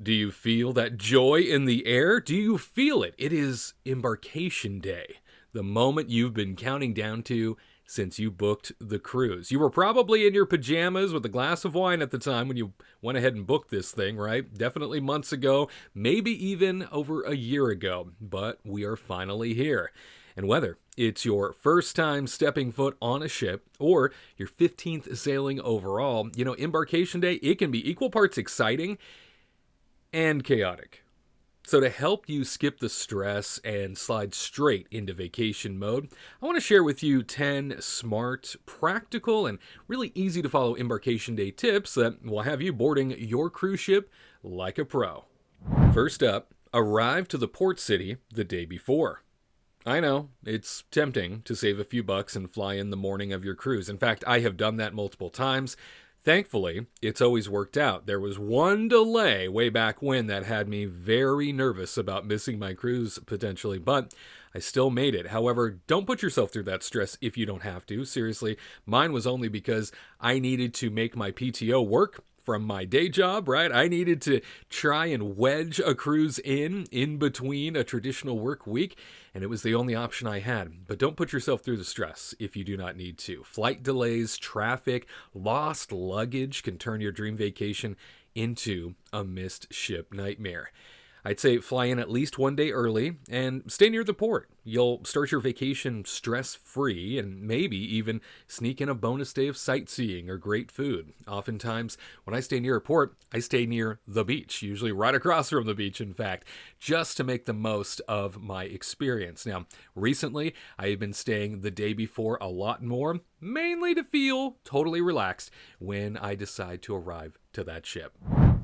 Do you feel that joy in the air? Do you feel it? It is Embarkation Day, the moment you've been counting down to since you booked the cruise. You were probably in your pajamas with a glass of wine at the time when you went ahead and booked this thing, right? Definitely months ago, maybe even over a year ago, but we are finally here. And whether it's your first time stepping foot on a ship or your 15th sailing overall, Embarkation Day, it can be equal parts exciting and chaotic. So to help you skip the stress and slide straight into vacation mode, I want to share with you 10 smart, practical, and really easy to follow Embarkation Day tips that will have you boarding your cruise ship like a pro. First up, arrive to the port city the day before. I know, it's tempting to save a few bucks and fly in the morning of your cruise. In fact, I have done that multiple times. Thankfully, it's always worked out. There was one delay way back when that had me very nervous about missing my cruise potentially, but I still made it. However, don't put yourself through that stress if you don't have to. Seriously, mine was only because I needed to make my PTO work from my day job, right? I needed to try and wedge a cruise in between a traditional work week, and it was the only option I had. But don't put yourself through the stress if you do not need to. Flight delays, traffic, lost luggage can turn your dream vacation into a missed ship nightmare. I'd say fly in at least one day early and stay near the port. You'll start your vacation stress-free and maybe even sneak in a bonus day of sightseeing or great food. Oftentimes, when I stay near a port, I stay near the beach, usually right across from the beach, in fact, just to make the most of my experience. Now, recently, I have been staying the day before a lot more, mainly to feel totally relaxed when I decide to arrive to that ship.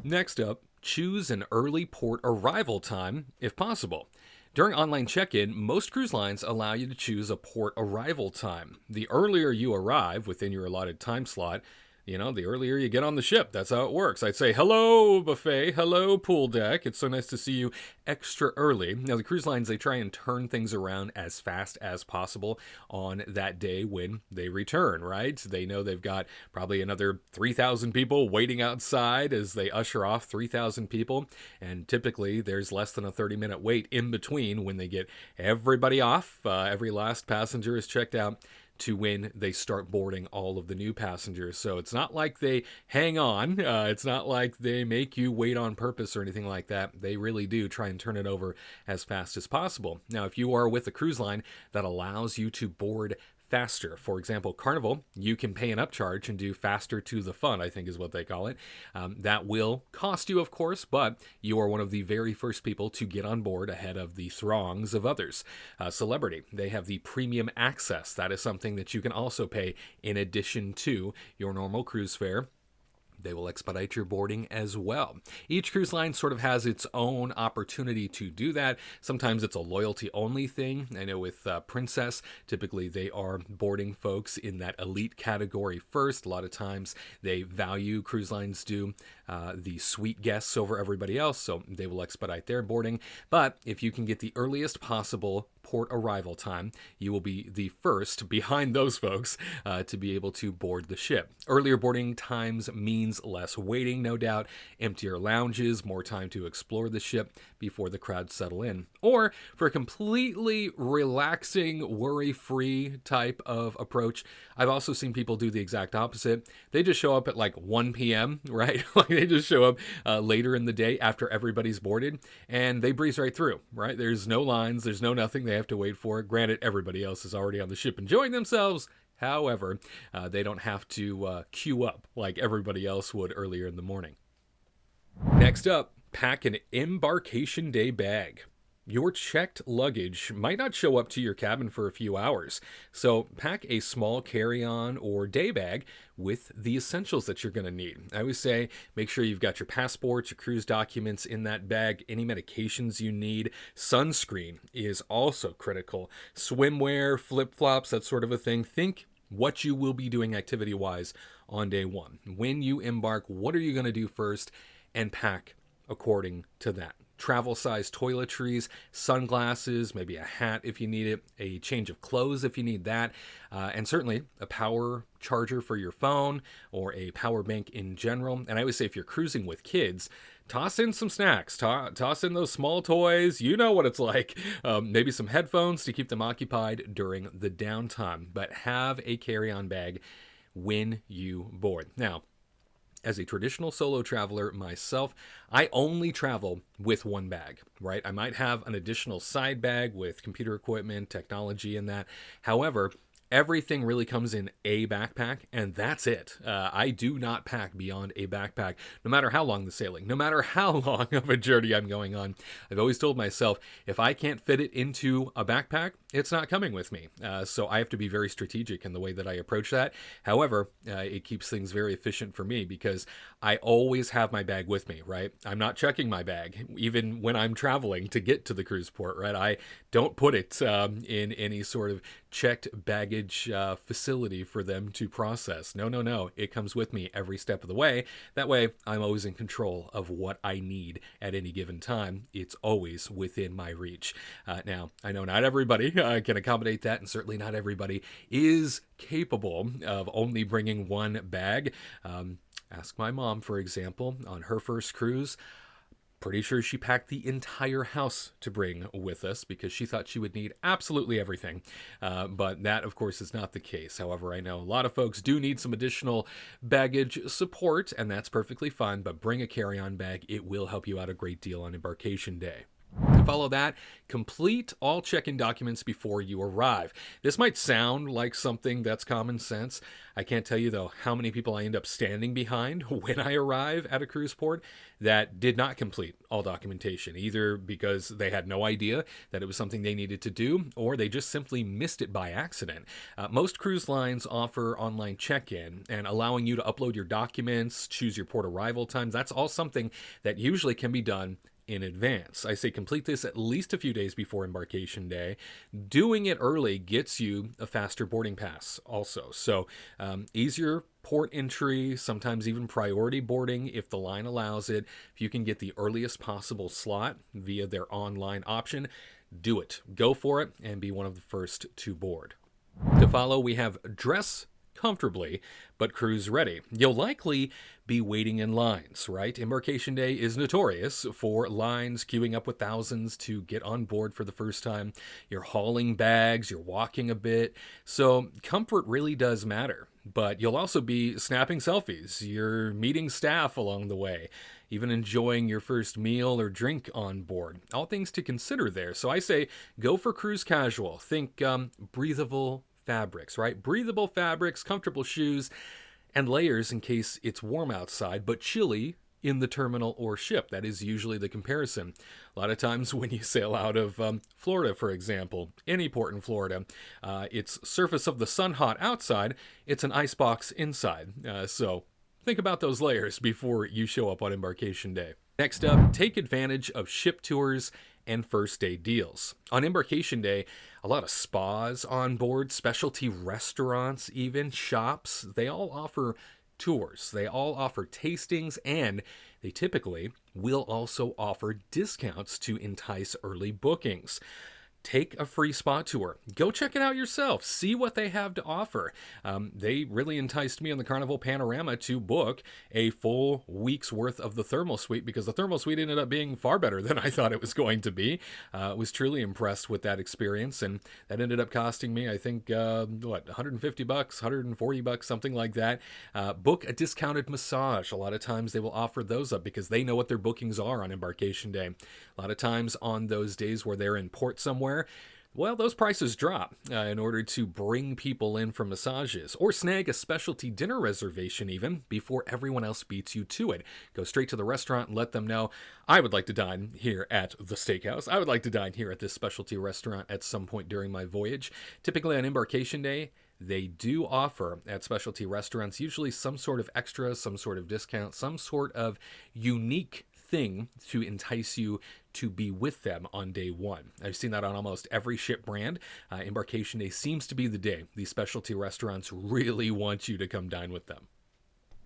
Next up, choose an early port arrival time if possible. During online check-in, most cruise lines allow you to choose a port arrival time. The earlier you arrive within your allotted time slot, the earlier you get on the ship. That's how it works. I'd say, hello, buffet. Hello, pool deck. It's so nice to see you extra early. Now, the cruise lines, they try and turn things around as fast as possible on that day when they return, right? They know they've got probably another 3,000 people waiting outside as they usher off 3,000 people. And typically, there's less than a 30-minute wait in between when they get everybody off. Every last passenger is checked out to when they start boarding all of the new passengers. So it's not like they hang on. It's not like they make you wait on purpose or anything like that. They really do try and turn it over as fast as possible. Now, if you are with a cruise line that allows you to board faster. For example, Carnival, you can pay an upcharge and do faster to the fun, I think is what they call it. That will cost you, of course, but you are one of the very first people to get on board ahead of the throngs of others. Celebrity, they have the premium access. That is something that you can also pay in addition to your normal cruise fare. They will expedite your boarding as well. Each cruise line sort of has its own opportunity to do that. Sometimes it's a loyalty-only thing. I know with Princess, typically they are boarding folks in that elite category first. A lot of times they value, cruise lines do, the suite guests over everybody else, so they will expedite their boarding. But if you can get the earliest possible port arrival time, you will be the first behind those folks to be able to board the ship. Earlier boarding times means less waiting, no doubt, emptier lounges, more time to explore the ship before the crowds settle in. Or for a completely relaxing, worry-free type of approach, I've also seen people do the exact opposite. They just show up at like 1 p.m., right? Like they just show up later in the day after everybody's boarded, and they breeze right through, right? There's no lines, there's no nothing they have to wait for. Granted, everybody else is already on the ship enjoying themselves. However, they don't have to queue up like everybody else would earlier in the morning. Next up, pack an Embarkation Day bag. Your checked luggage might not show up to your cabin for a few hours, so pack a small carry-on or day bag with the essentials that you're going to need. I always say make sure you've got your passports, your cruise documents in that bag, any medications you need. Sunscreen is also critical. Swimwear, flip-flops, that sort of a thing. Think what you will be doing activity-wise on day one. When you embark, what are you going to do first, and pack according to that. Travel size toiletries, sunglasses, maybe a hat if you need it, a change of clothes if you need that, and certainly a power charger for your phone or a power bank in general. And I always say if you're cruising with kids, toss in some snacks, toss in those small toys. You know what it's like. Maybe some headphones to keep them occupied during the downtime, but have a carry-on bag when you board. Now, as a traditional solo traveler myself, I only travel with one bag, right? I might have an additional side bag with computer equipment, technology, and that. However, everything really comes in a backpack, and that's it. I do not pack beyond a backpack, no matter how long the sailing, no matter how long of a journey I'm going on. I've always told myself, if I can't fit it into a backpack, it's not coming with me. So I have to be very strategic in the way that I approach that. However, it keeps things very efficient for me because I always have my bag with me, right? I'm not checking my bag, even when I'm traveling to get to the cruise port, right? I don't put it in any sort of checked baggage facility for them to process. No, no, no. It comes with me every step of the way. That way, I'm always in control of what I need at any given time. It's always within my reach. Now, I know not everybody can accommodate that, and certainly not everybody is capable of only bringing one bag. Ask my mom, for example, on her first cruise. Pretty sure she packed the entire house to bring with us because she thought she would need absolutely everything. But that, of course, is not the case. However, I know a lot of folks do need some additional baggage support, and that's perfectly fine. But bring a carry-on bag. It will help you out a great deal on Embarkation Day. To follow that, complete all check-in documents before you arrive. This might sound like something that's common sense. I can't tell you, though, how many people I end up standing behind when I arrive at a cruise port that did not complete all documentation, either because they had no idea that it was something they needed to do, or they just simply missed it by accident. Most cruise lines offer online check-in, and allowing you to upload your documents, choose your port arrival times, that's all something that usually can be done in advance. I say complete this at least a few days before Embarkation Day. Doing it early gets you a faster boarding pass also. So easier port entry, sometimes even priority boarding if the line allows it. If you can get the earliest possible slot via their online option, do it. Go for it and be one of the first to board. To follow, we have dress comfortably, but cruise ready. You'll likely be waiting in lines, right? Embarkation Day is notorious for lines, queuing up with thousands to get on board for the first time. You're hauling bags, you're walking a bit, so comfort really does matter. But you'll also be snapping selfies, you're meeting staff along the way, even enjoying your first meal or drink on board. All things to consider there. So I say go for cruise casual. Think breathable fabrics, right? Breathable fabrics, comfortable shoes, and layers in case it's warm outside, but chilly in the terminal or ship. That is usually the comparison. A lot of times when you sail out of Florida, for example, any port in Florida, it's surface of the sun hot outside, it's an icebox inside. So think about those layers before you show up on Embarkation Day. Next up, take advantage of ship tours and first day deals. On Embarkation Day, a lot of spas on board, specialty restaurants, even shops, they all offer tours. They all offer tastings, and they typically will also offer discounts to entice early bookings. Take a free spa tour. Go check it out yourself. See what they have to offer. They really enticed me on the Carnival Panorama to book a full week's worth of the thermal suite because the thermal suite ended up being far better than I thought it was going to be. Was truly impressed with that experience, and that ended up costing me, I think, $150, $140, something like that. Book a discounted massage. A lot of times they will offer those up because they know what their bookings are on Embarkation Day. A lot of times on those days where they're in port somewhere, well, those prices drop in order to bring people in for massages, or snag a specialty dinner reservation even before everyone else beats you to it. Go straight to the restaurant and let them know, I would like to dine here at the steakhouse. I would like to dine here at this specialty restaurant at some point during my voyage. Typically on Embarkation Day, they do offer at specialty restaurants usually some sort of extra, some sort of discount, some sort of unique thing to entice you to be with them on day one. I've seen that on almost every ship brand. Embarkation Day seems to be the day these specialty restaurants really want you to come dine with them.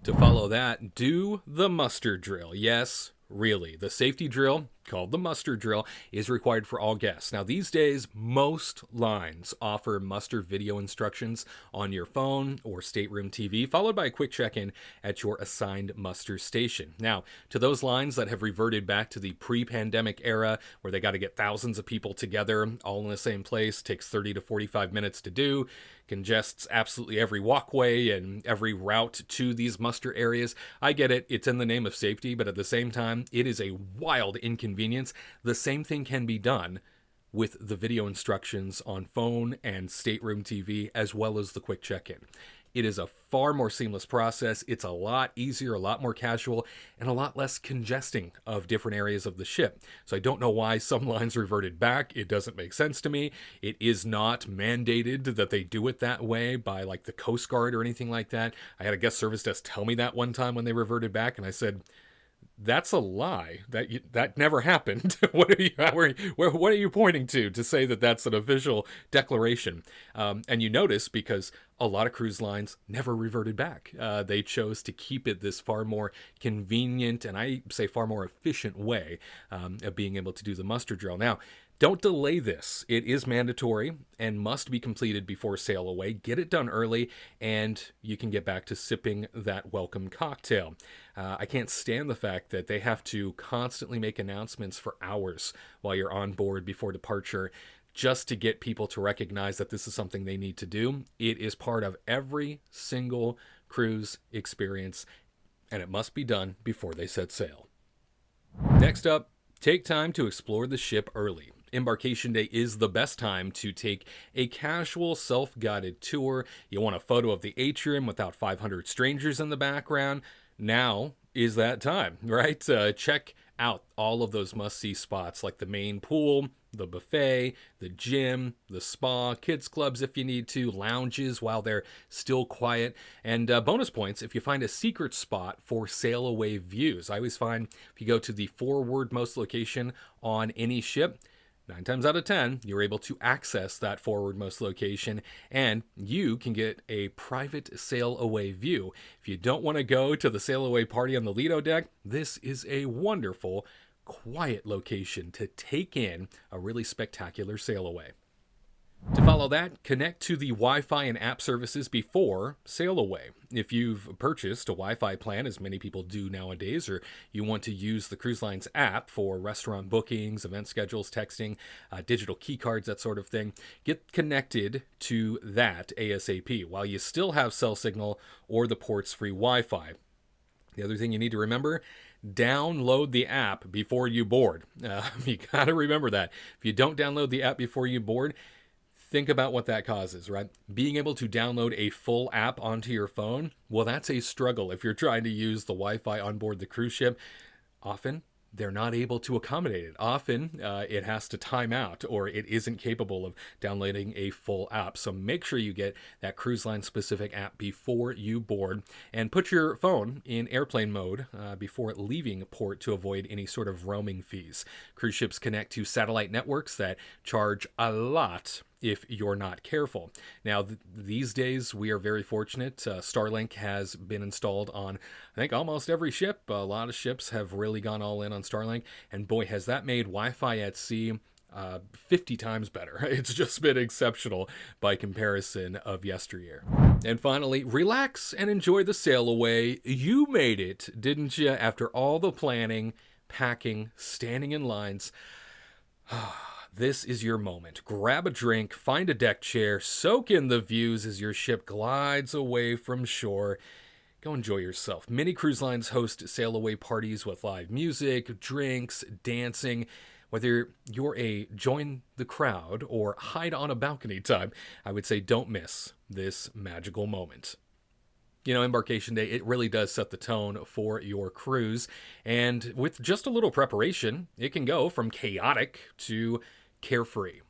To follow that, do the muster drill. Yes, really, the safety drill called the muster drill, is required for all guests. Now, these days, most lines offer muster video instructions on your phone or stateroom TV, followed by a quick check-in at your assigned muster station. Now, to those lines that have reverted back to the pre-pandemic era, where they got to get thousands of people together all in the same place, takes 30 to 45 minutes to do, congests absolutely every walkway and every route to these muster areas. I get it, it's in the name of safety, but at the same time, it is a wild inconvenience. The same thing can be done with the video instructions on phone and stateroom TV, as well as the quick check-in. It is a far more seamless process. It's a lot easier, a lot more casual, and a lot less congesting of different areas of the ship. So I don't know why some lines reverted back. It doesn't make sense to me. It is not mandated that they do it that way by like the Coast Guard or anything like that. I had a guest service desk tell me that one time when they reverted back, and I said, that's a lie. That never happened. What are you pointing to say that that's an official declaration? And you notice, because a lot of cruise lines never reverted back. They chose to keep it this far more convenient, and I say far more efficient way of being able to do the muster drill. Now, don't delay this. It is mandatory and must be completed before sail away. Get it done early, and you can get back to sipping that welcome cocktail. I can't stand the fact that they have to constantly make announcements for hours while you're on board before departure, just to get people to recognize that this is something they need to do. It is part of every single cruise experience, and it must be done before they set sail. Next up, take time to explore the ship early. Embarkation Day is the best time to take a casual, self-guided tour. You want a photo of the atrium without 500 strangers in the background? Now is that time, right? Check out all of those must-see spots like the main pool, the buffet, the gym, the spa, kids clubs if you need to, lounges while they're still quiet, and bonus points if you find a secret spot for sail away views. I always find if you go to the forwardmost location on any ship, 9 times out of 10, you're able to access that forwardmost location, and you can get a private sail away view. If you don't want to go to the sail away party on the Lido deck, this is a wonderful, quiet location to take in a really spectacular sail away. To follow that, connect to the Wi-Fi and app services before sail away. If you've purchased a Wi-Fi plan, as many people do nowadays, or you want to use the cruise line's app for restaurant bookings, event schedules, texting, digital key cards, that sort of thing, get connected to that ASAP while you still have cell signal or the port's free Wi-Fi. The other thing you need to remember, download the app before you board. You got to remember that. If you don't download the app before you board, think about what that causes, right? Being able to download a full app onto your phone, well, that's a struggle if you're trying to use the Wi-Fi on board the cruise ship. Often, they're not able to accommodate it. Often, it has to time out, or it isn't capable of downloading a full app. So make sure you get that cruise line specific app before you board, and put your phone in airplane mode before leaving port to avoid any sort of roaming fees. Cruise ships connect to satellite networks that charge a lot if you're not careful. Now, these days, we are very fortunate. Starlink has been installed on, I think, almost every ship. A lot of ships have really gone all in on Starlink, and boy, has that made Wi-Fi at sea 50 times better. It's just been exceptional by comparison of yesteryear. And finally, relax and enjoy the sail away. You made it, didn't you? After all the planning, packing, standing in lines. This is your moment. Grab a drink, find a deck chair, soak in the views as your ship glides away from shore. Go enjoy yourself. Many cruise lines host sail away parties with live music, drinks, dancing. Whether you're a join the crowd or hide on a balcony type, I would say don't miss this magical moment. You know, Embarkation Day, it really does set the tone for your cruise. And with just a little preparation, it can go from chaotic to carefree.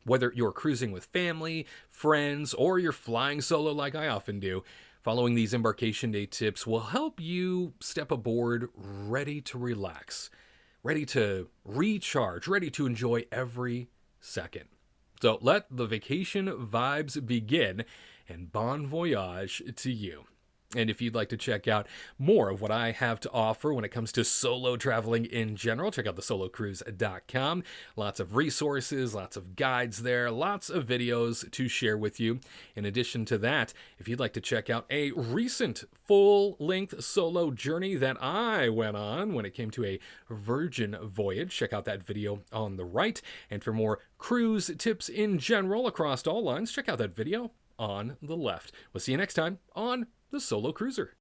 Whether you're cruising with family, friends, or you're flying solo like I often do, following these Embarkation Day tips will help you step aboard ready to relax, ready to recharge, ready to enjoy every second. So let the vacation vibes begin, and bon voyage to you. And if you'd like to check out more of what I have to offer when it comes to solo traveling in general, check out thesolocruise.com. Lots of resources, lots of guides there, lots of videos to share with you. In addition to that, if you'd like to check out a recent full-length solo journey that I went on when it came to a Virgin voyage, check out that video on the right. And for more cruise tips in general across all lines, check out that video on the left. We'll see you next time on the Solo Cruiser.